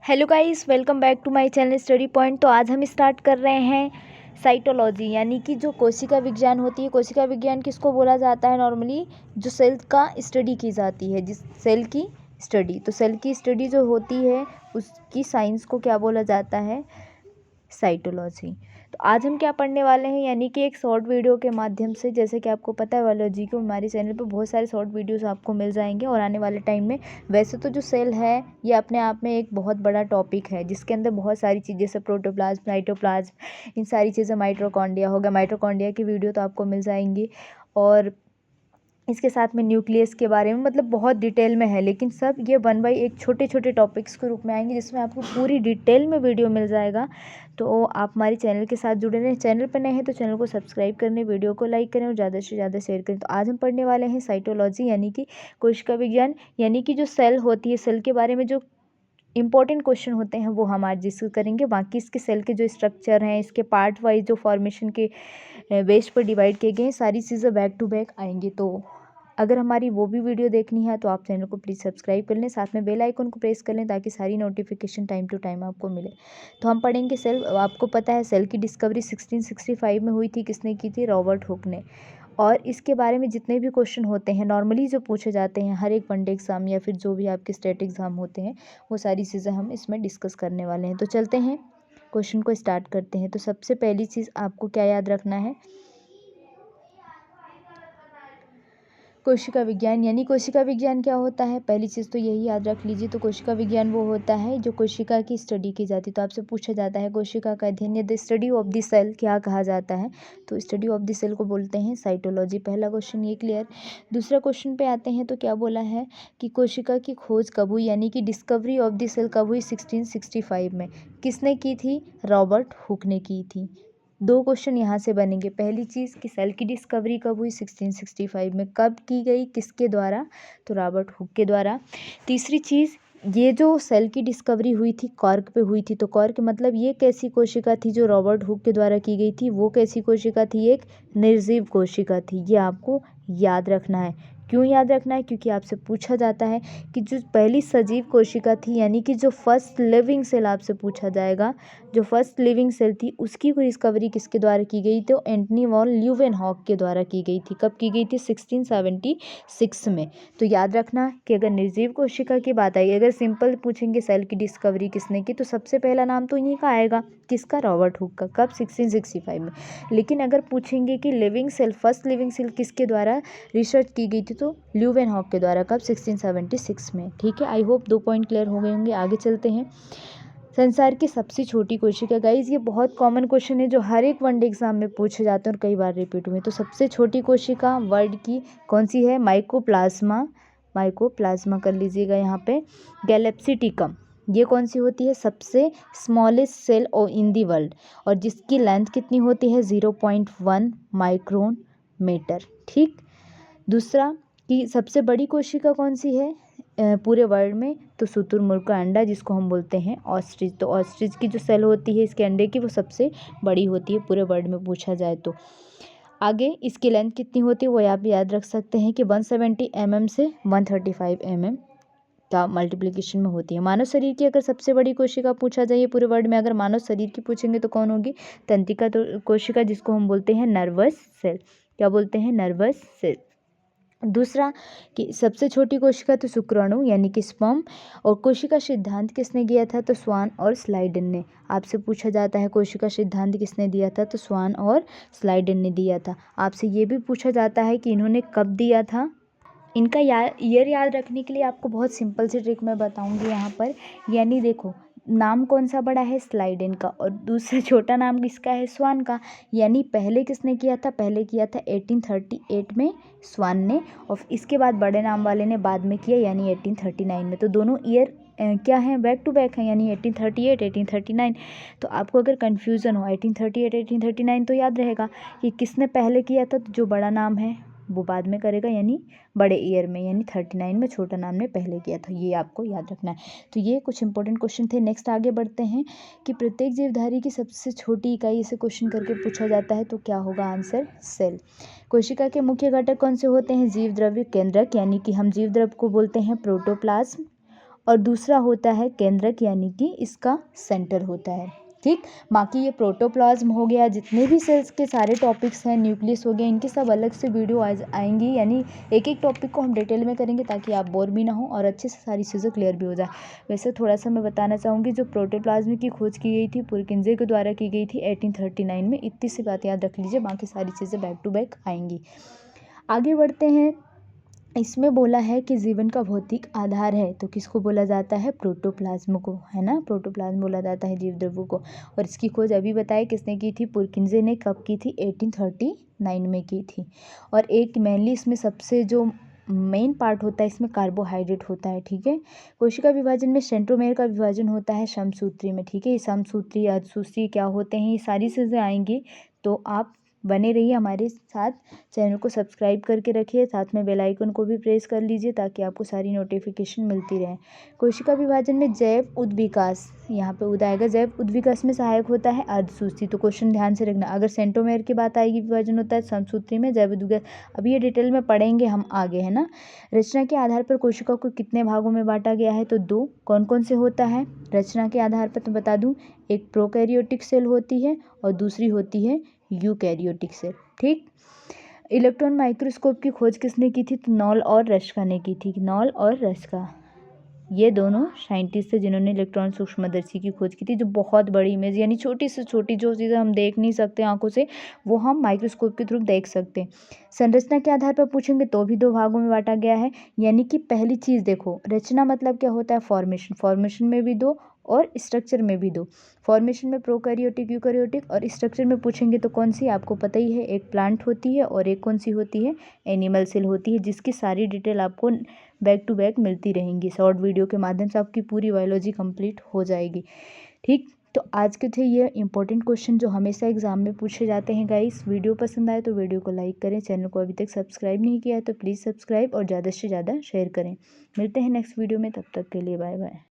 Hello guys, welcome back to my channel study point. तो आज हम स्टार्ट कर रहे हैं साइटोलॉजी, यानी कि जो कोशिका विज्ञान होती है। कोशिका विज्ञान किसको बोला जाता है? नॉर्मली जो सेल का स्टडी की जाती है, जिस सेल की स्टडी। तो सेल की स्टडी जो होती है उसकी साइंस को क्या बोला जाता है? साइटोलॉजी। तो आज हम क्या पढ़ने वाले हैं, यानी कि एक शॉर्ट वीडियो के माध्यम से। जैसे कि आपको पता है बायोलॉजी को हमारे चैनल पे बहुत सारे शॉर्ट वीडियोस आपको मिल जाएंगे और आने वाले टाइम में। वैसे तो जो सेल है ये अपने आप में एक बहुत बड़ा टॉपिक है, जिसके अंदर बहुत सारी चीज़ें जैसे प्रोटोप्लाज्म, साइटोप्लाज्म, इन सारी चीज़ें, माइटोकॉन्ड्रिया हो गया। माइटोकॉन्ड्रिया की वीडियो तो आपको मिल जाएंगी, और इसके साथ में न्यूक्लियस के बारे में, मतलब बहुत डिटेल में है। लेकिन सब ये 1 बाई एक छोटे छोटे टॉपिक्स के रूप में आएंगे, जिसमें आपको पूरी डिटेल में वीडियो मिल जाएगा। तो आप हमारे चैनल के साथ जुड़े रहें। चैनल पर नए हैं तो चैनल को सब्सक्राइब करें, वीडियो को लाइक करें और ज़्यादा से ज़्यादा शेयर करें। तो आज हम पढ़ने वाले हैं साइटोलॉजी, यानी कि कोशिका विज्ञान। यानी कि जो सेल होती है, सेल के बारे में जो इंपॉर्टेंट क्वेश्चन होते हैं वो हम आज डिस्कस करेंगे। बाकी इसके सेल के जो स्ट्रक्चर हैं, इसके पार्ट वाइज जो फॉर्मेशन के बेस पर डिवाइड किए गए हैं, सारी चीज़ें बैक टू बैक आएंगी। तो अगर हमारी वो भी वीडियो देखनी है तो आप चैनल को प्लीज़ सब्सक्राइब कर लें, साथ में बेल आइकन को प्रेस कर लें ताकि सारी नोटिफिकेशन टाइम टू टाइम आपको मिले। तो हम पढ़ेंगे सेल। आपको पता है सेल की डिस्कवरी 1665 में हुई थी। किसने की थी? रॉबर्ट हुक ने। और इसके बारे में जितने भी क्वेश्चन होते हैं नॉर्मली जो पूछे जाते हैं हर एक वनडे एग्ज़ाम या फिर जो भी आपके स्टेट एग्ज़ाम होते हैं, वो सारी चीज़ें हम इसमें डिस्कस करने वाले हैं। तो चलते हैं, क्वेश्चन को स्टार्ट करते हैं। तो सबसे पहली चीज़ आपको क्या याद रखना है? कोशिका विज्ञान। यानी कोशिका विज्ञान क्या होता है? पहली चीज़ तो यही याद रख लीजिए। तो कोशिका विज्ञान वो होता है जो कोशिका की स्टडी की जाती है। तो आपसे पूछा जाता है कोशिका का अध्ययन या the study of the cell क्या कहा जाता है? तो स्टडी ऑफ द सेल को बोलते हैं साइटोलॉजी। पहला क्वेश्चन ये क्लियर। दूसरा क्वेश्चन पे आते हैं। तो क्या बोला है कि कोशिका की खोज कब हुई, यानी कि डिस्कवरी ऑफ द सेल कब हुई? 1665 में। किसने की थी? रॉबर्ट हुक ने की थी। दो क्वेश्चन यहाँ से बनेंगे। पहली चीज़ कि सेल की डिस्कवरी कब हुई? 1665 में। कब की गई? किसके द्वारा? तो रॉबर्ट हुक के द्वारा। तीसरी चीज़, ये जो सेल की डिस्कवरी हुई थी कॉर्क पे हुई थी। तो कॉर्क मतलब ये कैसी कोशिका थी जो रॉबर्ट हुक के द्वारा की गई थी? वो कैसी कोशिका थी? एक निर्जीव कोशिका थी। ये आपको याद रखना है। क्यों याद रखना है? क्योंकि आपसे पूछा जाता है कि जो पहली सजीव कोशिका थी, यानी कि जो फर्स्ट लिविंग सेल आपसे पूछा जाएगा, जो फर्स्ट लिविंग सेल थी उसकी डिस्कवरी किसके द्वारा की गई? तो एंटनी वॉन ल्यूवेनहॉक के द्वारा की गई थी। कब की गई थी? 1676 में। तो याद रखना कि अगर निर्जीव कोशिका की बात आई, अगर सिंपल पूछेंगे सेल की डिस्कवरी किसने की, तो सबसे पहला नाम तो इन्हीं का आएगा। किसका? रॉबर्ट हुक का। कब? 1665 में। लेकिन अगर पूछेंगे कि living cell, first living cell किसके द्वारा रिसर्च की गई थी, तो ल्यूवेनहॉक के द्वारा। कब? 1676 में। ठीक है, आई होप 2 पॉइंट क्लियर हो गए होंगे। आगे चलते हैं। संसार की सबसे छोटी कोशिका। गाइज ये बहुत कॉमन क्वेश्चन है जो हर एक वनडे एग्जाम में पूछे जाते हैं और कई बार रिपीट हुए। तो सबसे छोटी कोशिका वर्ल्ड की कौन सी है? माइकोप्लाज्मा। माइकोप्लाज्मा कर लीजिएगा यहाँ पे। गैलेप्सिटिकम, ये कौन सी होती है? सबसे smallest cell in the world, और जिसकी लेंथ कितनी होती है? 0.1 माइक्रोन मीटर। ठीक। दूसरा कि सबसे बड़ी कोशिका कौन सी है पूरे वर्ल्ड में? तो शुतुरमुर्ग का अंडा, जिसको हम बोलते हैं ऑस्ट्रिच। तो ऑस्ट्रिच की जो सेल होती है इसके अंडे की, वो सबसे बड़ी होती है पूरे वर्ल्ड में पूछा जाए तो। आगे इसकी लेंथ कितनी होती है वो आप याद रख सकते हैं कि 170 mm से 135 mm का मल्टीप्लिकेशन में होती है। मानव शरीर की अगर सबसे बड़ी कोशिका पूछा जाए पूरे वर्ल्ड में, अगर मानव शरीर की पूछेंगे तो कौन होगी? तंत्रिका कोशिका, जिसको हम बोलते हैं नर्वस सेल। क्या बोलते हैं? Nervous cell. दूसरा कि सबसे छोटी कोशिका तो शुक्राणु, यानी कि स्पर्म। और कोशिका सिद्धांत किसने दिया था? तो स्वान और स्लाइडन ने। आपसे पूछा जाता है कोशिका सिद्धांत किसने दिया था? तो स्वान और स्लाइडन ने दिया था। आपसे ये भी पूछा जाता है कि इन्होंने कब दिया था। इनका ईयर याद रखने के लिए आपको बहुत सिंपल सी ट्रिक मैं बताऊंगी यहाँ पर। यानी देखो, नाम कौन सा बड़ा है? स्लाइडेन का, और दूसरा छोटा नाम किसका है? स्वान का। यानी पहले किसने किया था? पहले किया था 1838 में स्वान ने, और इसके बाद बड़े नाम वाले ने बाद में किया, यानी 1839 में। तो दोनों ईयर क्या हैं? बैक टू बैक हैं, यानी 1838 1839। तो आपको अगर कन्फ्यूज़न हो 1838 1839 तो याद रहेगा कि किसने पहले किया था, तो जो बड़ा नाम है वो बाद में करेगा, यानी बड़े ईयर में, यानी 39 में छोटा नाम ने पहले किया था। ये आपको याद रखना है। तो ये कुछ इंपॉर्टेंट क्वेश्चन थे। नेक्स्ट आगे बढ़ते हैं कि प्रत्येक जीवधारी की सबसे छोटी इकाई, इसे क्वेश्चन करके पूछा जाता है। तो क्या होगा आंसर? सेल। कोशिका के मुख्य घटक कौन से होते हैं? जीव द्रव्य केंद्रक, यानी कि हम जीव द्रव्य को बोलते हैं प्रोटोप्लाज्म। और दूसरा होता है केंद्रक, यानी कि इसका सेंटर होता है। ठीक, बाकी ये प्रोटोप्लाज्म हो गया, जितने भी सेल्स के सारे टॉपिक्स हैं, न्यूक्लियस हो गया, इनके सब अलग से वीडियो आज आएंगी, यानी एक एक टॉपिक को हम डिटेल में करेंगे ताकि आप बोर भी ना हो और अच्छे से सारी चीज़ें क्लियर भी हो जाए। वैसे थोड़ा सा मैं बताना चाहूँगी, जो प्रोटोप्लाज्म की खोज की गई थी पुरकिंजे के द्वारा की गई थी 1839 में। इतनी सी बात याद रख लीजिए, बाकी सारी चीज़ें बैक टू बैक आएंगी। आगे बढ़ते हैं। इसमें बोला है कि जीवन का भौतिक आधार है, तो किसको बोला जाता है? प्रोटोप्लाज्म को, है ना। प्रोटोप्लाज्म बोला जाता है जीव द्रव्यों को। और इसकी खोज अभी बताए किसने की थी? पुरकिंजे ने। कब की थी? 1839 में की थी। और एक मेनली इसमें सबसे जो मेन पार्ट होता है इसमें कार्बोहाइड्रेट होता है। ठीक है। कोशिका विभाजन में सेंट्रोमेयर का विभाजन होता है समसूत्री में। ठीक है, ये समसूत्री अर्धसूत्री क्या होते हैं, ये सारी चीज़ें आएंगी, तो आप बने रहिए हमारे साथ। चैनल को सब्सक्राइब करके रखिए, साथ में बेल आइकन को भी प्रेस कर लीजिए ताकि आपको सारी नोटिफिकेशन मिलती रहे। कोशिका विभाजन में जैव उद्विकास, यहाँ पे उद आएगा, जैव उद्विकास में सहायक होता है अर्धसूत्री। तो क्वेश्चन ध्यान से रखना, अगर सेंट्रोमेयर की बात आएगी विभाजन होता है समसूत्री में, जैव उद्विकास अभी ये डिटेल में पढ़ेंगे हम आगे, है ना। रचना के आधार पर कोशिका को कितने भागों में बांटा गया है? तो 2। कौन कौन से होता है रचना के आधार पर? तो बता दूं, एक प्रोकैरियोटिक सेल होती है और दूसरी होती है यूकैरियोटिक सेल। ठीक। इलेक्ट्रॉन माइक्रोस्कोप की खोज किसने की थी? तो नॉल और रश्का ने की थी। नॉल और रश्का, ये दोनों साइंटिस्ट थे जिन्होंने इलेक्ट्रॉन सूक्ष्मदर्शी की खोज की थी, जो बहुत बड़ी इमेज, यानी छोटी से छोटी जो चीज़ें हम देख नहीं सकते आंखों से, वो हम माइक्रोस्कोप के थ्रू देख सकते हैं। संरचना के आधार पर पूछेंगे तो भी 2 भागों में बांटा गया है, यानी कि पहली चीज़ देखो, रचना मतलब क्या होता है? फॉर्मेशन। फॉर्मेशन में भी 2 और स्ट्रक्चर में भी 2। फॉर्मेशन में प्रोकैरियोटिक, यूकैरियोटिक, और स्ट्रक्चर में पूछेंगे तो कौन सी? आपको पता ही है, एक प्लांट होती है और एक कौन सी होती है? एनिमल सेल होती है, जिसकी सारी डिटेल आपको बैक टू बैक मिलती रहेंगी। शॉर्ट वीडियो के माध्यम से आपकी पूरी बायोलॉजी कंप्लीट हो जाएगी। ठीक, तो आज के थे ये इंपॉर्टेंट क्वेश्चन जो हमेशा एग्जाम में पूछे जाते हैं गाइस। वीडियो पसंद आए तो वीडियो को लाइक करें, चैनल को अभी तक सब्सक्राइब नहीं किया है तो प्लीज़ सब्सक्राइब और ज़्यादा से ज़्यादा शेयर करें। मिलते हैं नेक्स्ट वीडियो में, तब तक के लिए बाय बाय।